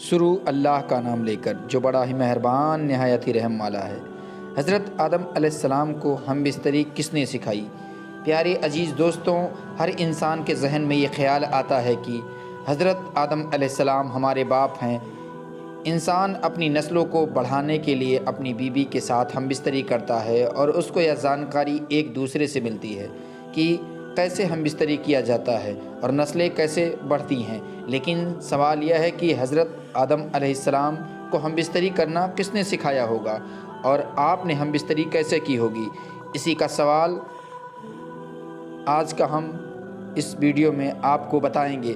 شروع اللہ کا نام لے کر جو بڑا ہی مہربان نہایت ہی رحم والا ہے۔ حضرت آدم علیہ السلام کو ہم بستری کس نے سکھائی؟ پیارے عزیز دوستوں، ہر انسان کے ذہن میں یہ خیال آتا ہے کہ حضرت آدم علیہ السلام ہمارے باپ ہیں۔ انسان اپنی نسلوں کو بڑھانے کے لیے اپنی بیوی کے ساتھ ہم بستری کرتا ہے اور اس کو یہ جانکاری ایک دوسرے سے ملتی ہے کہ کیسے ہم بستری کیا جاتا ہے اور نسلیں کیسے بڑھتی ہیں۔ لیکن سوال یہ ہے کہ حضرت آدم علیہ السلام کو ہم بستری کرنا کس نے سکھایا ہوگا اور آپ نے ہم بستری کیسے کی ہوگی؟ اسی کا سوال آج کا ہم اس ویڈیو میں آپ کو بتائیں گے،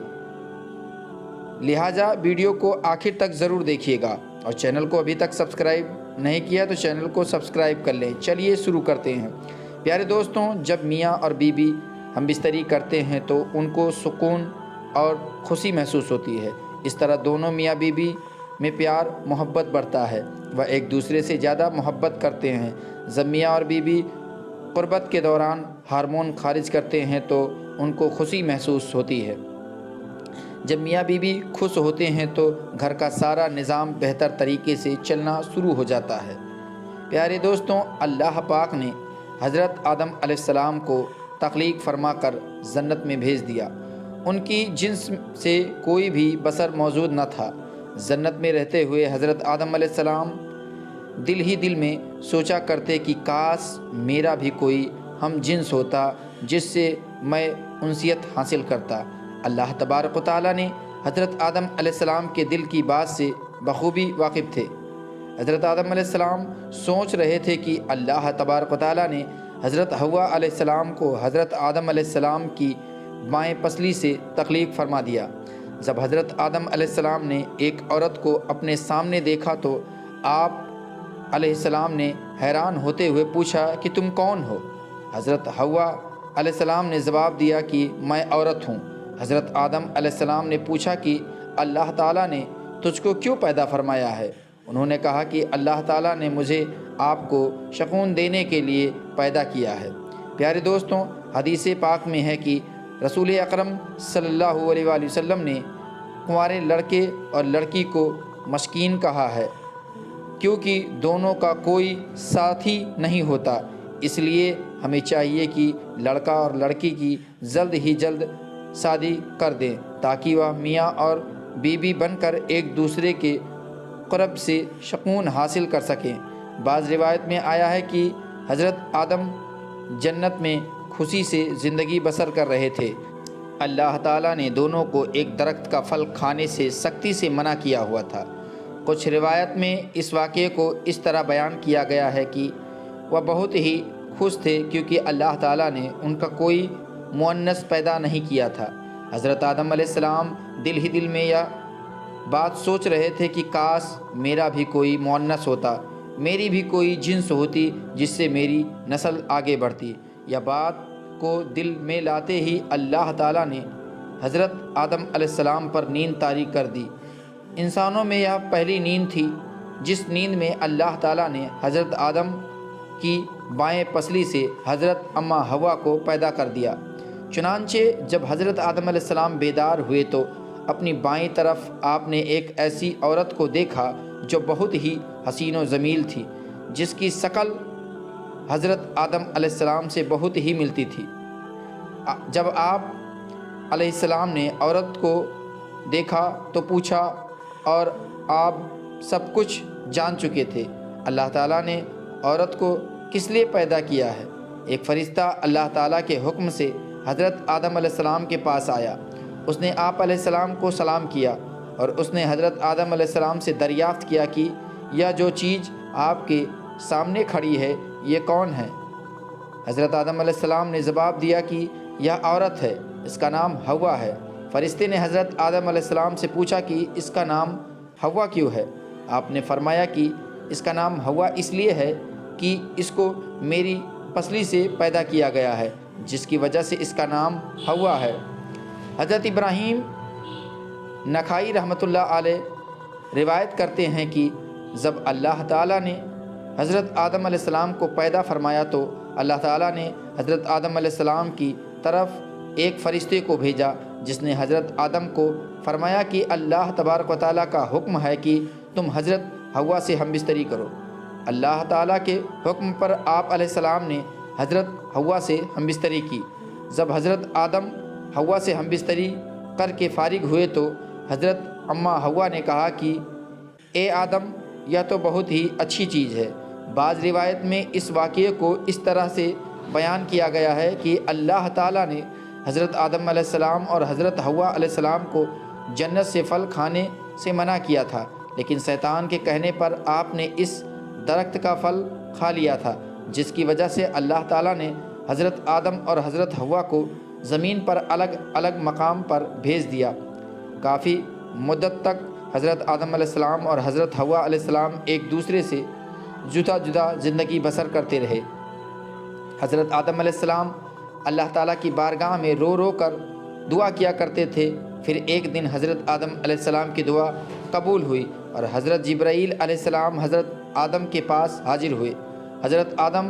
لہٰذا ویڈیو کو آخر تک ضرور دیکھیے گا، اور چینل کو ابھی تک سبسکرائب نہیں کیا تو چینل کو سبسکرائب کر لیں۔ چلیے شروع کرتے ہیں۔ پیارے دوستوں، جب میاں اور بیوی ہم بستری کرتے ہیں تو ان کو سکون اور خوشی محسوس ہوتی ہے۔ اس طرح دونوں میاں بیوی میں پیار محبت بڑھتا ہے، وہ ایک دوسرے سے زیادہ محبت کرتے ہیں۔ جب میاں اور بیوی قربت کے دوران ہارمون خارج کرتے ہیں تو ان کو خوشی محسوس ہوتی ہے۔ جب میاں بیوی خوش ہوتے ہیں تو گھر کا سارا نظام بہتر طریقے سے چلنا شروع ہو جاتا ہے۔ پیارے دوستوں، اللہ پاک نے حضرت آدم علیہ السلام کو تخلیق فرما کر جنت میں بھیج دیا۔ ان کی جنس سے کوئی بھی بشر موجود نہ تھا۔ جنت میں رہتے ہوئے حضرت آدم علیہ السلام دل ہی دل میں سوچا کرتے کہ کاش میرا بھی کوئی ہم جنس ہوتا جس سے میں انسیت حاصل کرتا۔ اللہ تبارک و تعالیٰ نے حضرت آدم علیہ السلام کے دل کی بات سے بخوبی واقف تھے۔ حضرت آدم علیہ السلام سوچ رہے تھے کہ اللہ تبارک و تعالیٰ نے حضرت حوا علیہ السلام کو حضرت آدم علیہ السلام کی بائیں پسلی سے تخلیق فرما دیا۔ جب حضرت آدم علیہ السلام نے ایک عورت کو اپنے سامنے دیکھا تو آپ علیہ السلام نے حیران ہوتے ہوئے پوچھا کہ تم کون ہو؟ حضرت حوا علیہ السلام نے جواب دیا کہ میں عورت ہوں۔ حضرت آدم علیہ السلام نے پوچھا کہ اللہ تعالیٰ نے تجھ کو کیوں پیدا فرمایا ہے؟ انہوں نے کہا کہ اللہ تعالیٰ نے مجھے آپ کو سکون دینے کے لیے پیدا کیا ہے۔ پیارے دوستوں، حدیث پاک میں ہے کہ رسول اکرم صلی اللہ علیہ وآلہ وسلم نے کنوارے لڑکے اور لڑکی کو مسکین کہا ہے، کیونکہ دونوں کا کوئی ساتھی نہیں ہوتا۔ اس لیے ہمیں چاہیے کہ لڑکا اور لڑکی کی جلد ہی جلد شادی کر دیں تاکہ وہ میاں اور بیوی بن کر ایک دوسرے کے قرب سے سکون حاصل کر سکیں۔ بعض روایت میں آیا ہے کہ حضرت آدم جنت میں خوشی سے زندگی بسر کر رہے تھے۔ اللہ تعالیٰ نے دونوں کو ایک درخت کا پھل کھانے سے سختی سے منع کیا ہوا تھا۔ کچھ روایت میں اس واقعے کو اس طرح بیان کیا گیا ہے کہ وہ بہت ہی خوش تھے کیونکہ اللہ تعالیٰ نے ان کا کوئی مؤنث پیدا نہیں کیا تھا۔ حضرت آدم علیہ السلام دل ہی دل میں یہ بات سوچ رہے تھے کہ کاش میرا بھی کوئی مؤنث ہوتا، میری بھی کوئی جنس ہوتی جس سے میری نسل آگے بڑھتی۔ یہ بات کو دل میں لاتے ہی اللہ تعالیٰ نے حضرت آدم علیہ السلام پر نیند طاری کر دی۔ انسانوں میں یہ پہلی نیند تھی جس نیند میں اللہ تعالیٰ نے حضرت آدم کی بائیں پسلی سے حضرت اماں حوا کو پیدا کر دیا۔ چنانچہ جب حضرت آدم علیہ السلام بیدار ہوئے تو اپنی بائیں طرف آپ نے ایک ایسی عورت کو دیکھا جو بہت ہی حسین و جمیل تھی، جس کی شکل حضرت آدم علیہ السلام سے بہت ہی ملتی تھی۔ جب آپ علیہ السلام نے عورت کو دیکھا تو پوچھا اور آپ سب کچھ جان چکے تھے۔ اللہ تعالیٰ نے عورت کو کس لیے پیدا کیا ہے؟ ایک فرشتہ اللہ تعالیٰ کے حکم سے حضرت آدم علیہ السلام کے پاس آیا۔ اس نے آپ علیہ السلام کو سلام کیا اور اس نے حضرت آدم علیہ السلام سے دریافت کیا کہ یہ جو چیز آپ کے سامنے کھڑی ہے یہ کون ہے؟ حضرت آدم علیہ السلام نے جواب دیا کہ یہ عورت ہے، اس کا نام حوا ہے۔ فرشتے نے حضرت آدم علیہ السلام سے پوچھا کہ اس کا نام حوا کیوں ہے؟ آپ نے فرمایا کہ اس کا نام حوا اس لیے ہے کہ اس کو میری پسلی سے پیدا کیا گیا ہے، جس کی وجہ سے اس کا نام حوا ہے۔ حضرت ابراہیم نخائی رحمۃ اللہ علیہ روایت کرتے ہیں کہ جب اللہ تعالیٰ نے حضرت آدم علیہ السلام کو پیدا فرمایا تو اللہ تعالیٰ نے حضرت آدم علیہ السلام کی طرف ایک فرشتے کو بھیجا جس نے حضرت آدم کو فرمایا کہ اللہ تبارک و تعالیٰ کا حکم ہے کہ تم حضرت حوا سے ہم بستری کرو۔ اللہ تعالیٰ کے حکم پر آپ علیہ السلام نے حضرت حوا سے ہم بستری کی۔ جب حضرت آدم حوا سے ہم بستری کر کے فارغ ہوئے تو حضرت اماں حوا نے کہا کہ اے آدم، یہ تو بہت ہی اچھی چیز ہے۔ بعض روایت میں اس واقعے کو اس طرح سے بیان کیا گیا ہے کہ اللہ تعالیٰ نے حضرت آدم علیہ السلام اور حضرت حوا علیہ السلام کو جنت سے پھل کھانے سے منع کیا تھا، لیکن شیطان کے کہنے پر آپ نے اس درخت کا پھل کھا لیا تھا، جس کی وجہ سے اللہ تعالیٰ نے حضرت آدم اور حضرت حوا کو زمین پر الگ الگ مقام پر بھیج دیا۔ کافی مدت تک حضرت آدم علیہ السلام اور حضرت حوا علیہ السلام ایک دوسرے سے جدا جدا زندگی بسر کرتے رہے۔ حضرت آدم علیہ السلام اللہ تعالیٰ کی بارگاہ میں رو رو کر دعا کیا کرتے تھے۔ پھر ایک دن حضرت آدم علیہ السلام کی دعا قبول ہوئی اور حضرت جبرائیل علیہ السلام حضرت آدم کے پاس حاضر ہوئے۔ حضرت آدم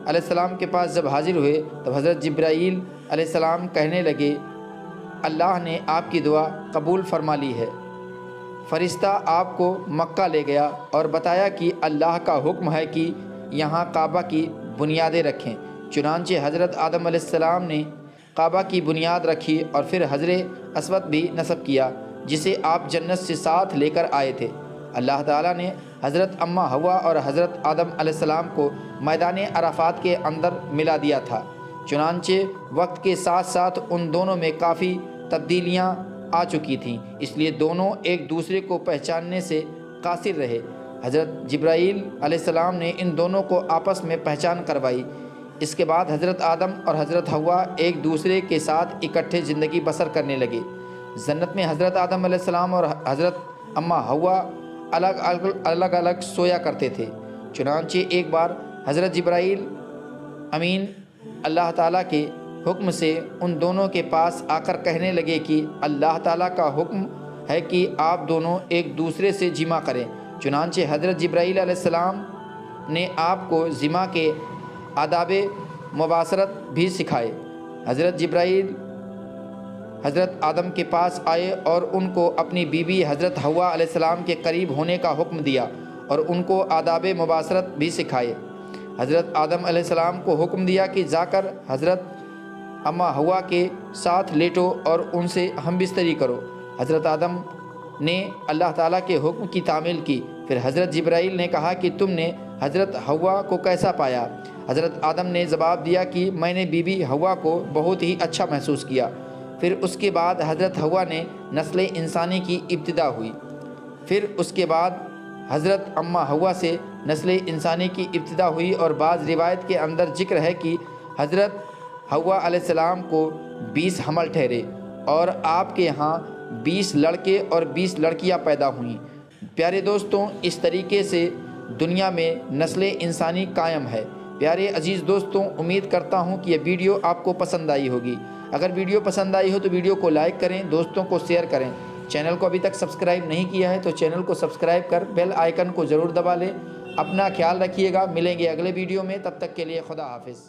علیہ السلام کے پاس جب حاضر ہوئے تب حضرت جبرائیل علیہ السلام کہنے لگے، اللہ نے آپ کی دعا قبول فرما لی ہے۔ فرشتہ آپ کو مکہ لے گیا اور بتایا کہ اللہ کا حکم ہے کہ یہاں کعبہ کی بنیادیں رکھیں۔ چنانچہ حضرت آدم علیہ السلام نے کعبہ کی بنیاد رکھی اور پھر حجر اسود بھی نصب کیا، جسے آپ جنت سے ساتھ لے کر آئے تھے۔ اللہ تعالیٰ نے حضرت اماں حوا اور حضرت آدم علیہ السلام کو میدان عرفات کے اندر ملا دیا تھا۔ چنانچہ وقت کے ساتھ ساتھ ان دونوں میں کافی تبدیلیاں آ چکی تھیں، اس لیے دونوں ایک دوسرے کو پہچاننے سے قاصر رہے۔ حضرت جبرائیل علیہ السلام نے ان دونوں کو آپس میں پہچان کروائی۔ اس کے بعد حضرت آدم اور حضرت حوا ایک دوسرے کے ساتھ اکٹھے زندگی بسر کرنے لگے۔ جنت میں حضرت آدم علیہ السلام اور حضرت اماں حوا الگ الگ سویا کرتے تھے۔ چنانچہ ایک بار حضرت جبرائیل امین اللہ تعالیٰ کے حکم سے ان دونوں کے پاس آ کر کہنے لگے کہ اللہ تعالیٰ کا حکم ہے کہ آپ دونوں ایک دوسرے سے جمع کریں۔ چنانچہ حضرت جبرائیل علیہ السلام نے آپ کو جمع کے آداب مباشرت بھی سکھائے۔ حضرت جبرائیل حضرت آدم کے پاس آئے اور ان کو اپنی بیوی حضرت حوا علیہ السلام کے قریب ہونے کا حکم دیا اور ان کو آداب مباشرت بھی سکھائے۔ حضرت آدم علیہ السلام کو حکم دیا کہ جا کر حضرت اماں حوا کے ساتھ لیٹو اور ان سے ہم بستری کرو۔ حضرت آدم نے اللہ تعالیٰ کے حکم کی تعمیل کی۔ پھر حضرت جبرائیل نے کہا کہ تم نے حضرت حوا کو کیسا پایا؟ حضرت آدم نے جواب دیا کہ میں نے بیوی حوا کو بہت ہی اچھا محسوس کیا۔ پھر اس کے بعد حضرت حوا نے نسل انسانی کی ابتدا ہوئی۔ پھر اس کے بعد حضرت اماں حوا سے نسل انسانی کی ابتدا ہوئی اور بعض روایت کے اندر ذکر ہے کہ حضرت حوا علیہ السلام کو 20 حمل ٹھہرے اور آپ کے یہاں 20 لڑکے اور 20 لڑکیاں پیدا ہوئیں۔ پیارے دوستوں، اس طریقے سے دنیا میں نسل انسانی قائم ہے۔ پیارے عزیز دوستوں، امید کرتا ہوں کہ یہ ویڈیو آپ کو پسند آئی ہوگی۔ اگر ویڈیو پسند آئی ہو تو ویڈیو کو لائک کریں، دوستوں کو شیئر کریں۔ چینل کو ابھی تک سبسکرائب نہیں کیا ہے تو چینل کو سبسکرائب کر بیل آئیکن کو ضرور دبا لیں۔ اپنا خیال رکھیے گا، ملیں گے اگلے ویڈیو میں، تب تک کے لیے خدا حافظ۔